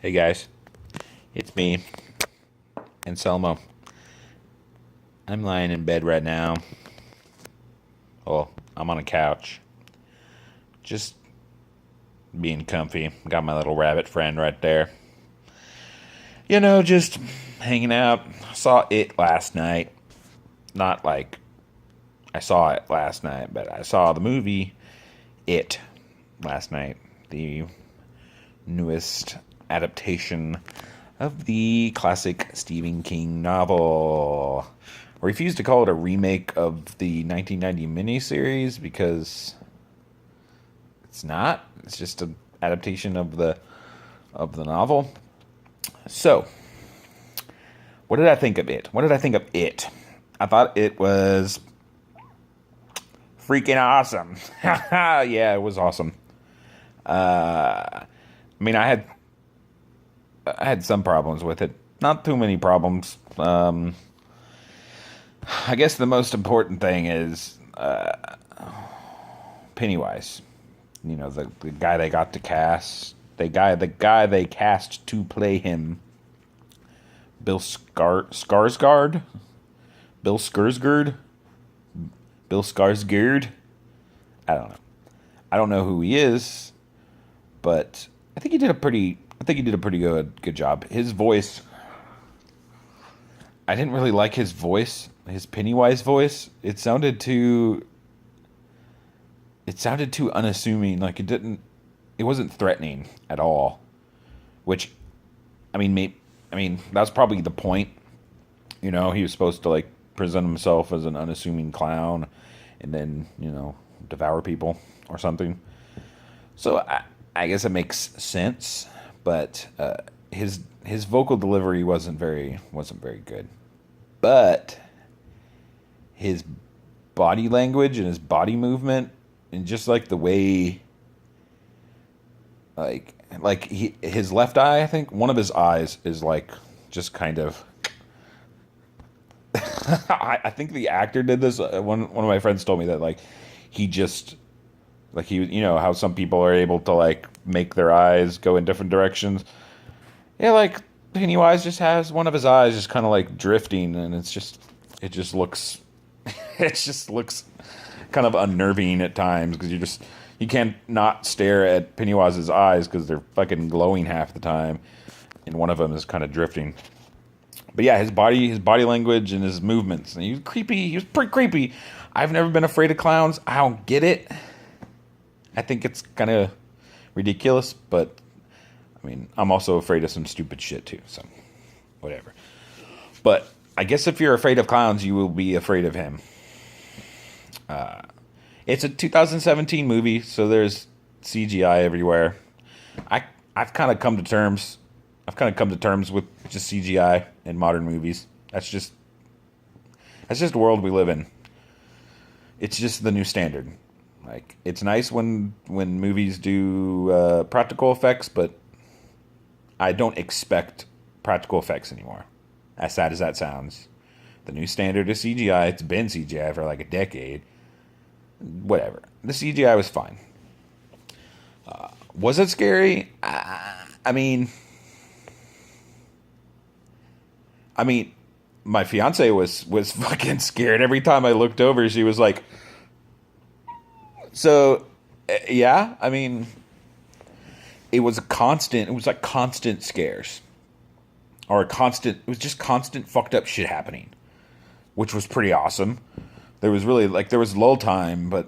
Hey guys, it's me, Anselmo. I'm lying in bed right now. Well, I'm on a couch, just being comfy. Got my little rabbit friend right there. Just hanging out. Saw it last night. Not like I saw it last night, but I saw the movie It last night. The newest adaptation of the classic Stephen King novel. I refuse to call it a remake of the 1990 miniseries because it's not. It's just an adaptation of the novel. So, what did I think of it? I thought it was freaking awesome. Yeah, it was awesome. I mean, I had some problems with it. Not too many problems. I guess the most important thing is Pennywise. The guy they got to cast. The guy they cast to play him. Bill Skarsgård. Bill Skarsgård. Bill Skarsgård. I don't know. I don't know who he is, but I think he did a pretty good job. His voice, I didn't really like his voice, his Pennywise voice. It sounded too unassuming. Like it wasn't threatening at all. Which, that's probably the point. He was supposed to like present himself as an unassuming clown, and then devour people or something. So I guess it makes sense, but his vocal delivery wasn't very good. But his body language and his body movement and just like the way his left eye, I think one of his eyes is like just kind of I think the actor did this. One of my friends told me that he just how some people are able to like make their eyes go in different directions. Yeah, like Pennywise just has one of his eyes just kind of like drifting, and it just looks it just looks kind of unnerving at times because you can't not stare at Pennywise's eyes because they're fucking glowing half the time, and one of them is kind of drifting. But yeah, his body language and his movements. And he was creepy. He was pretty creepy. I've never been afraid of clowns. I don't get it. I think it's kind of ridiculous, but I'm also afraid of some stupid shit too. So, whatever. But I guess if you're afraid of clowns, you will be afraid of him. It's a 2017 movie, so there's CGI everywhere. I've kind of come to terms with just CGI in modern movies. That's just the world we live in. It's just the new standard. Like, it's nice when movies do practical effects, but I don't expect practical effects anymore. As sad as that sounds. The new standard is CGI. It's been CGI for like a decade. Whatever. The CGI was fine. Was it scary? My fiance was fucking scared every time I looked over. She was like, "So, yeah." It was constant. It was like constant scares, or it was just constant fucked up shit happening, which was pretty awesome. There was really there was lull time, but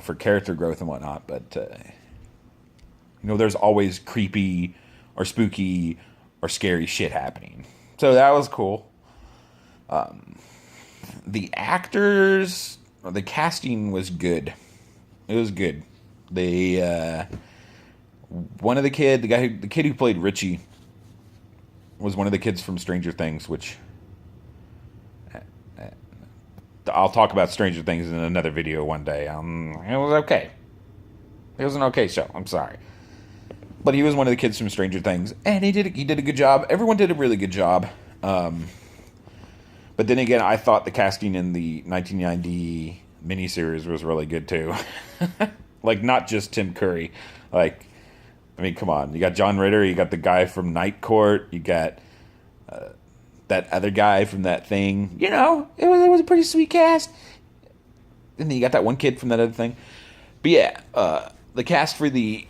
for character growth and whatnot. But there's always creepy or spooky or scary shit happening. So that was cool. The actors, the casting was good. It was good. The kid who played Richie was one of the kids from Stranger Things, which I'll talk about Stranger Things in another video one day. It was okay. It was an okay show. I'm sorry. But he was one of the kids from Stranger Things, and he did a good job. Everyone did a really good job. But then again, I thought the casting in the 1990 miniseries was really good too. Not just Tim Curry. I mean, come on. You got John Ritter. You got the guy from Night Court. You got that other guy from that thing. It was a pretty sweet cast. And then you got that one kid from that other thing. But yeah, the cast for the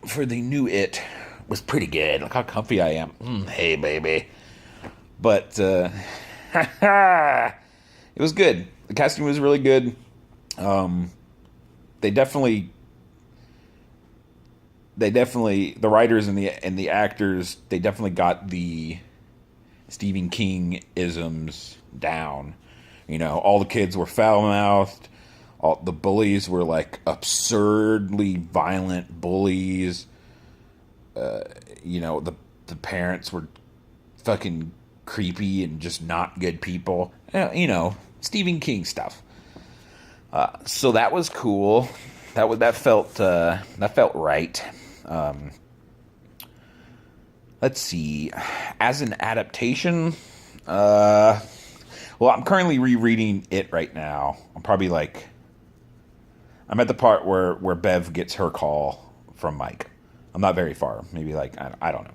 new It was pretty good. Look how comfy I am. Hey, baby. But it was good. The casting was really good. They definitely, the writers and the actors, they definitely got the Stephen King isms down. All the kids were foul mouthed. All the bullies were like absurdly violent bullies. The parents were fucking creepy and just not good people. Stephen King stuff. So that was cool. That felt right. Let's see. As an adaptation, well, I'm currently rereading it right now. I'm at the part where Bev gets her call from Mike. I'm not very far. Maybe I don't know.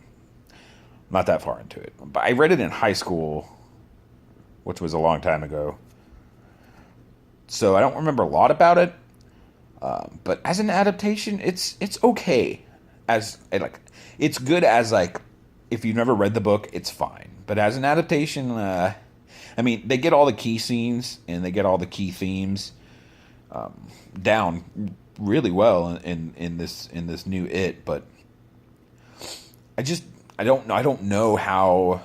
I'm not that far into it. But I read it in high school, which was a long time ago. So I don't remember a lot about it. But as an adaptation, it's okay. It's good as if you've never read the book, it's fine. But as an adaptation, they get all the key scenes and they get all the key themes down really well in this new It. But I don't know how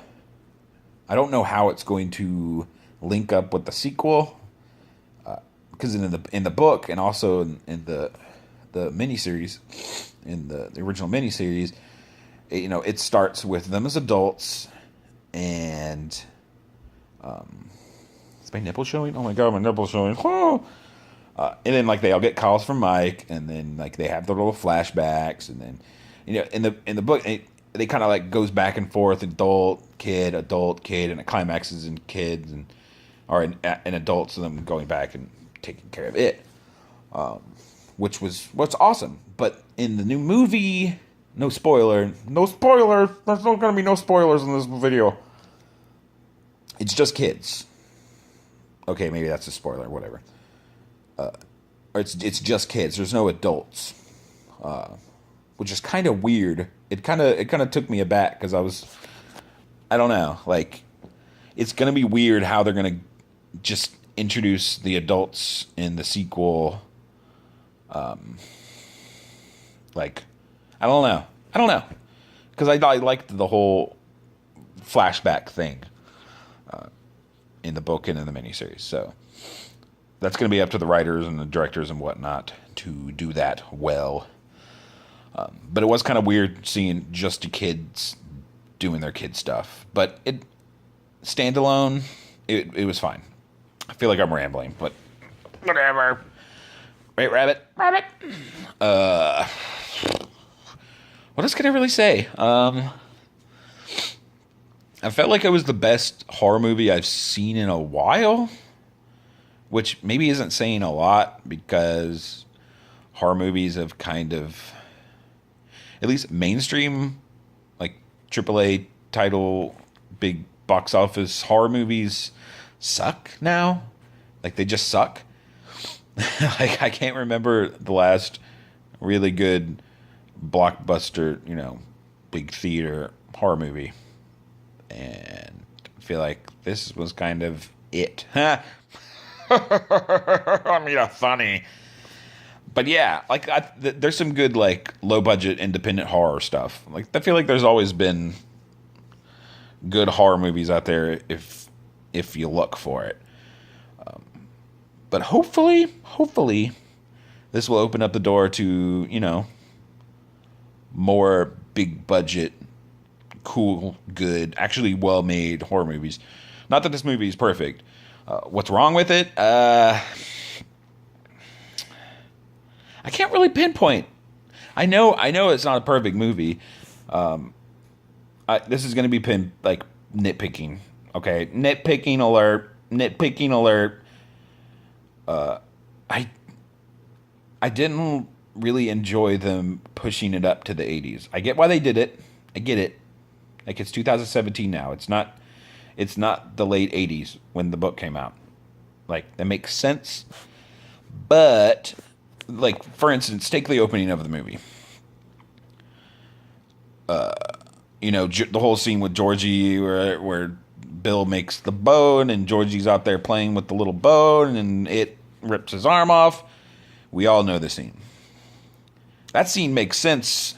it's going to link up with the sequel. Because in the book and also in the miniseries, in the original miniseries, it starts with them as adults, and is my nipple showing? Oh my god, my nipple's showing! Oh! And then they all get calls from Mike, and then they have their little flashbacks, and then in the book they kind of goes back and forth, adult kid, and it climaxes in kids or in adults, and them going back and taking care of it, which was what's awesome. But in the new movie, no spoilers. There's not going to be no spoilers in this video. It's just kids. Okay, maybe that's a spoiler. Whatever. Or it's just kids. There's no adults, which is kind of weird. It kind of took me aback because I don't know. It's going to be weird how they're going to just introduce the adults in the sequel. I don't know, because I liked the whole flashback thing in the book and in the miniseries. So that's going to be up to the writers and the directors and whatnot to do that well. But it was kind of weird seeing just the kids doing their kid stuff. But it standalone, it was fine. I feel like I'm rambling, but whatever. Right, Rabbit? Rabbit! What else can I really say? I felt like it was the best horror movie I've seen in a while, which maybe isn't saying a lot because horror movies have kind of, at least mainstream, AAA title, big box office horror movies suck now. They just suck. I can't remember the last really good blockbuster, big theater horror movie. And I feel like this was kind of it. I mean, funny. But yeah, there's some good, low budget independent horror stuff. I feel like there's always been good horror movies out there if you look for it. But hopefully, this will open up the door to, more big budget, cool, good, actually well-made horror movies. Not that this movie is perfect. What's wrong with it? I can't really pinpoint. I know it's not a perfect movie. This is going to be nitpicking. Okay, nitpicking alert. I didn't really enjoy them pushing it up to the 80s. I get why they did it. I get it. Like, it's 2017 now. It's not the late 80s when the book came out. Like, that makes sense. But, like, for instance, take the opening of the movie. The whole scene with Georgie where Bill makes the bone and Georgie's out there playing with the little bone and it rips his arm off. We all know the scene. That scene makes sense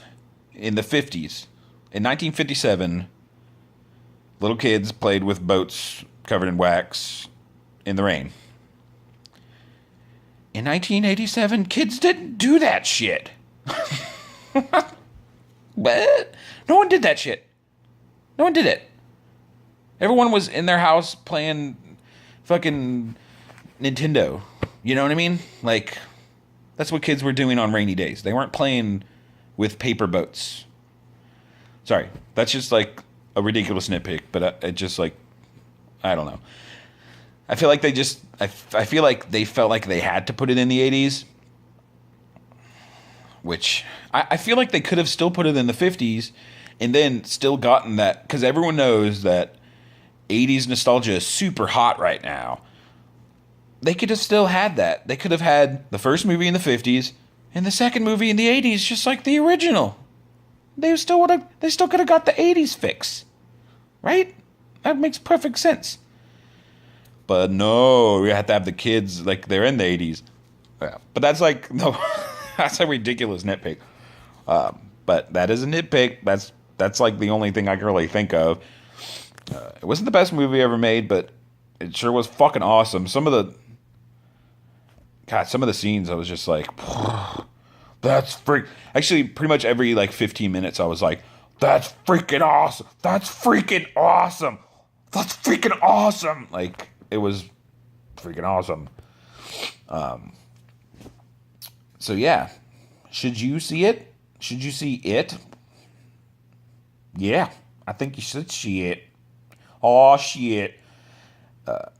in the 50s. In 1957, little kids played with boats covered in wax in the rain. In 1987, kids didn't do that shit. What? No one did that shit. No one did it. Everyone was in their house playing fucking Nintendo. You know what I mean? Like, that's what kids were doing on rainy days. They weren't playing with paper boats. Sorry, that's just like a ridiculous nitpick, but it just like, I don't know. I feel like I feel like they felt like they had to put it in the 80s, which I feel like they could have still put it in the 50s and then still gotten that, because everyone knows that 80s nostalgia is super hot right now. They could have still had that. They could have had the first movie in the 50s and the second movie in the 80s, just like the original. They still could have got the 80s fix. Right? That makes perfect sense. But no, we have to have the kids like they're in the 80s. Yeah. But that's like, no, that's a ridiculous nitpick. But that is a nitpick. That's like the only thing I can really think of. It wasn't the best movie ever made, but it sure was fucking awesome. Some of the scenes I was just like, that's freak. Actually, pretty much every like 15 minutes I was like, that's freaking awesome. That's freaking awesome. That's freaking awesome. Like, it was freaking awesome. So yeah, should you see it? Should you see it? Yeah, I think you should see it. Oh shit.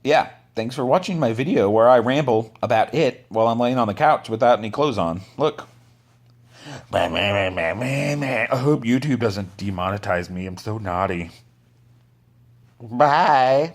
Yeah, thanks for watching my video where I ramble about it while I'm laying on the couch without any clothes on. Look. I hope YouTube doesn't demonetize me. I'm so naughty. Bye.